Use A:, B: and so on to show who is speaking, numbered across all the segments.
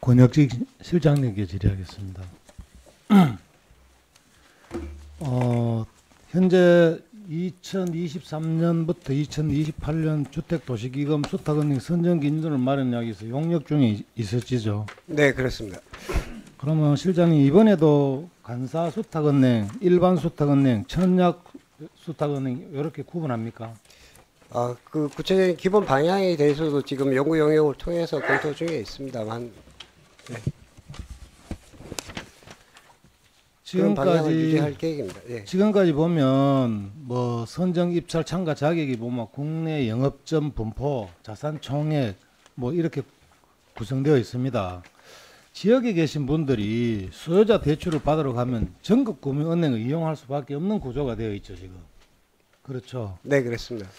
A: 권혁직 실장님께 질의하겠습니다. 현재 2023년부터 2028년 주택도시기금 수탁은행 선정기준을 마련하기 위해서 용역 중에 있었지죠.
B: 네, 그렇습니다.
A: 그러면 실장님 이번에도 간사 수탁은행, 일반 수탁은행, 청약 수탁은행 이렇게 구분합니까?
B: 그 구체적인 기본 방향에 대해서도 지금 연구 영역을 통해서 검토 중에 있습니다만, 네. 그런 방향을 유지할 계획입니다. 예.
A: 지금까지 보면 뭐 선정 입찰 참가 자격이 보면 국내 영업점 분포, 자산 총액 뭐 이렇게 구성되어 있습니다. 지역에 계신 분들이 수요자 대출을 받으러 가면 전국 금융은행을 이용할 수밖에 없는 구조가 되어 있죠, 지금. 그렇죠.
B: 네, 그렇습니다.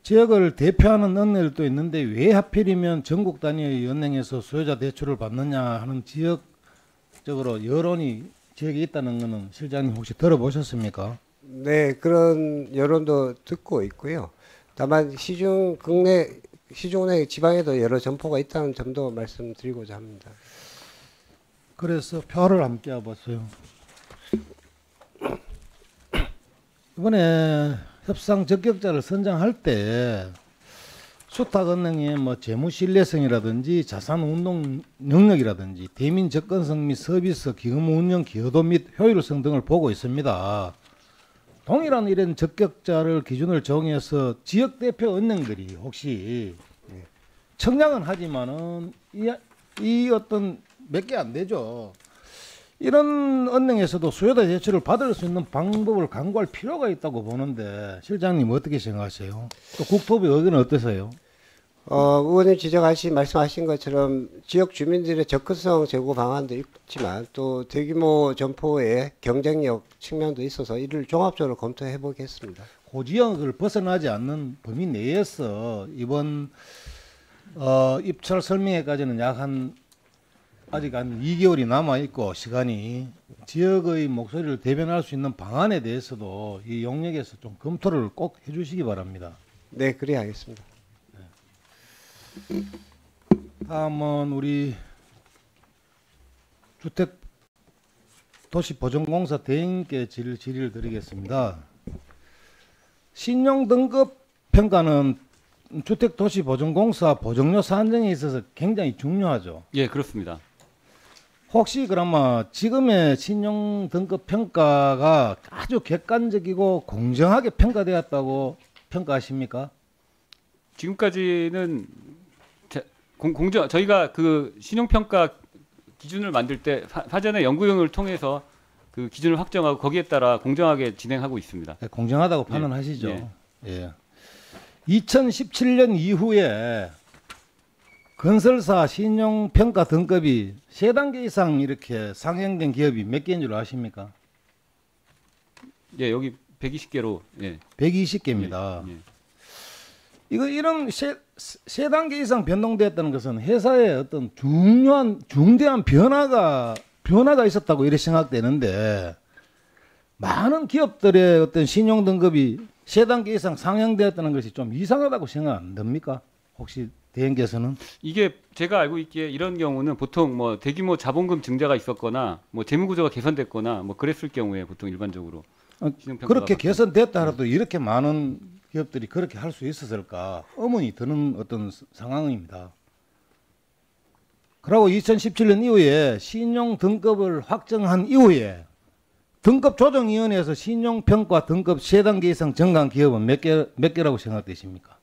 A: 지역을 대표하는 은행들도 있는데 왜 하필이면 전국 단위의 은행에서 수요자 대출을 받느냐 하는 지역적으로 여론이 지역에 있다는 것은 실장님 혹시 들어보셨습니까?
B: 네, 그런 여론도 듣고 있고요. 다만 시중은행 지방에도 여러 점포가 있다는 점도 말씀드리고자 합니다.
A: 그래서 표를 함께 해봤어요. 이번에 협상 적격자를 선정할 때 수탁은행의 뭐 재무 신뢰성이라든지 자산 운동 능력이라든지 대민 접근성 및 서비스, 기금 운영 기여도 및 효율성 등을 보고 있습니다. 동일한 이런 적격자를 기준을 정해서 지역 대표 은행들이 혹시 청약은 하지만은 이 어떤 몇 개 안 되죠. 이런 은행에서도 수요자 대출을 받을 수 있는 방법을 강구할 필요가 있다고 보는데 실장님 어떻게 생각하세요? 또 국토부의 의견은 어떠세요?
B: 의원님 말씀하신 것처럼 지역 주민들의 접근성 제고 방안도 있지만 또 대규모 점포의 경쟁력 측면도 있어서 이를 종합적으로 검토해 보겠습니다.
A: 고지역을 벗어나지 않는 범위 내에서 이번 입찰 설명회까지는 아직 한 2개월이 남아있고 시간이 지역의 목소리를 대변할 수 있는 방안에 대해서도 이 영역에서 좀 검토를 꼭 해주시기 바랍니다.
B: 네, 그래야겠습니다.
A: 다음은 우리 주택도시보전공사 대행께 질의를 드리겠습니다. 신용등급 평가는 주택도시보전공사 보정료 산정에 있어서 굉장히 중요하죠.
C: 예, 그렇습니다.
A: 혹시 그러면 지금의 신용등급 평가가 아주 객관적이고 공정하게 평가되었다고 평가하십니까?
C: 지금까지는 저희가 그 신용평가 기준을 만들 때 사전에 연구용을 통해서 그 기준을 확정하고 거기에 따라 공정하게 진행하고 있습니다.
A: 네, 공정하다고 판단하시죠. 예. 2017년 이후에 건설사 신용평가 등급이 3단계 이상 이렇게 상향된 기업이 몇 개인 줄 아십니까?
C: 예, 여기 120개로. 예.
A: 120개입니다.
C: 예.
A: 이런 3단계 이상 변동되었다는 것은 회사의 어떤 중대한 변화가 있었다고 이렇게 생각되는데 많은 기업들의 어떤 신용 등급이 3단계 이상 상향되었다는 것이 좀 이상하다고 생각 안 됩니까? 혹시 대행께서는?
C: 이게 제가 알고 있기에 이런 경우는 보통 뭐 대규모 자본금 증자가 있었거나 뭐 재무구조가 개선됐거나 뭐 그랬을 경우에 보통 일반적으로
A: 그렇게 개선됐다 하더라도 이렇게 많은 기업들이 그렇게 할 수 있었을까 의문이 드는 어떤 상황입니다. 그리고 2017년 이후에 신용 등급을 확정한 이후에 등급조정위원회에서 신용평가 등급 3단계 이상 정한 기업은 몇 개라고 생각되십니까?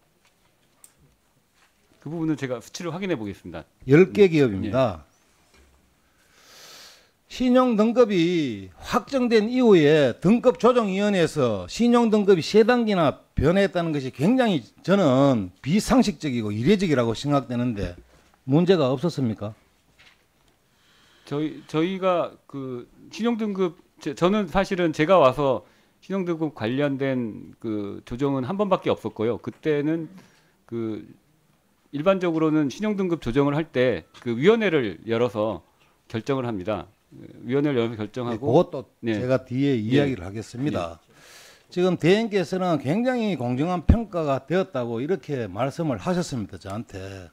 C: 그 부분은 제가 수치를 확인해 보겠습니다.
A: 10개 기업입니다. 예. 신용등급이 확정된 이후에 등급조정위원회에서 신용등급이 3단계나 변했다는 것이 굉장히 저는 비상식적이고 이례적이라고 생각되는데 문제가 없었습니까?
C: 저희가 그 신용등급 저는 사실은 제가 와서 신용등급 관련된 그 조정은 한 번밖에 없었고요. 그때는 그 일반적으로는 신용등급 조정을 할 때 그 위원회를 열어서 결정을 합니다. 위원회를 열어서 결정하고.
A: 네, 그것도 제가 뒤에 이야기를 하겠습니다. 지금 대행께서는 굉장히 공정한 평가가 되었다고 이렇게 말씀을 하셨습니다. 저한테.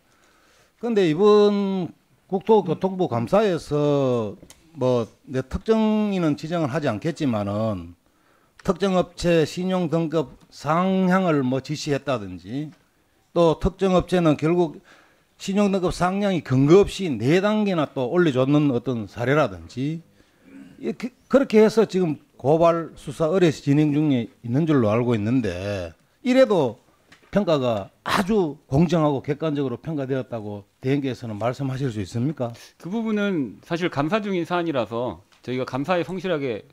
A: 그런데 이번 국토교통부 감사에서 뭐 내 특정인은 지정을 하지 않겠지만은 특정 업체 신용 등급 상향을 뭐 지시했다든지 또 특정 업체는 결국 신용 등급 상향이 근거 없이 4단계나 또 올려줬는 어떤 사례라든지 이렇게 그렇게 해서 지금 고발 수사 의뢰서 진행 중에 있는 줄로 알고 있는데 이래도 평가가 아주 공정하고 객관적으로 평가되었다고 대행께서는 말씀하실 수 있습니까?
C: 그 부분은 사실 감사 중인 사안이라서 저희가 감사에 성실하게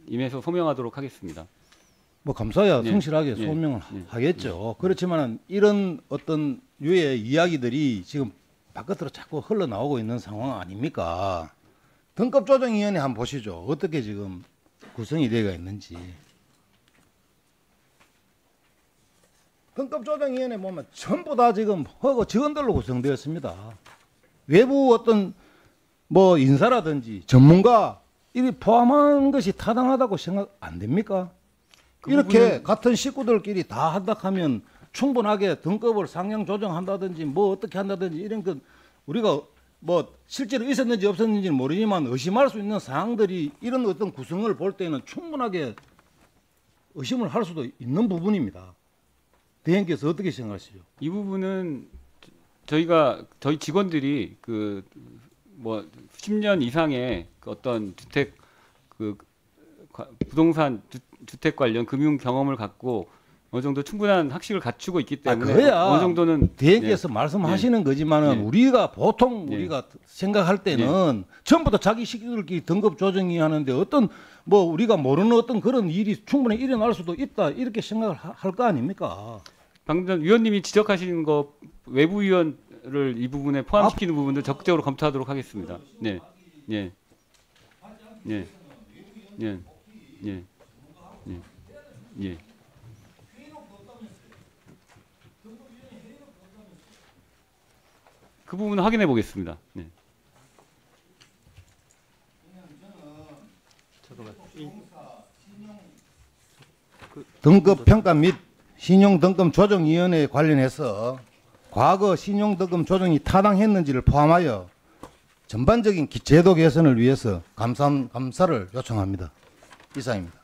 C: 임해서 소명하도록 하겠습니다.
A: 뭐 감사야
C: 예,
A: 성실하게
C: 예,
A: 소명을
C: 예,
A: 하겠죠. 그렇지만 이런 어떤 유의 이야기들이 지금 바깥으로 자꾸 흘러나오고 있는 상황 아닙니까? 등급조정위원회 한번 보시죠. 어떻게 지금 구성이 되어 있는지. 등급조정위원회 보면 전부 다 지금 허구 직원들로 구성되었습니다. 외부 어떤 뭐 인사라든지 전문가 이리 포함한 것이 타당하다고 생각 안 됩니까?
C: 그
A: 이렇게 같은 식구들끼리 다 한다 하면 충분하게 등급을 상향 조정한다든지 뭐 어떻게 한다든지 이런 건 우리가 뭐 실제로 있었는지 없었는지는 모르지만 의심할 수 있는 사항들이 이런 어떤 구성을 볼 때는 충분하게 의심을 할 수도 있는 부분입니다. 대행께서 어떻게 생각하시죠?
C: 이 부분은 저희 직원들이 그 뭐 10년 이상의 그 어떤 주택 그 부동산 주택 관련 금융 경험을 갖고 어느 정도 충분한 학식을 갖추고 있기 때문에
A: 그래야
C: 어느 정도는
A: 대행께서 말씀하시는 거지만은
C: 예.
A: 우리가 보통
C: 예.
A: 우리가 생각할 때는 전부 다 자기 시기들끼리 등급 조정이 하는데 어떤 뭐 우리가 모르는 어떤 그런 일이 충분히 일어날 수도 있다 이렇게 생각을 할 거 아닙니까?
C: 방금 전 위원님이 지적하신 거 외부 위원을 이 부분에 포함시키는 부분도 적극적으로 검토하도록 하겠습니다. 네, 예, 예, 예, 예, 예, 예. 그 부분은 확인해 보겠습니다. 네.
A: 등급 평가 및 신용 등급 조정 위원회에 관련해서 과거 신용 등급 조정이 타당했는지를 포함하여 전반적인 제도 개선을 위해서 감사를 요청합니다. 이상입니다.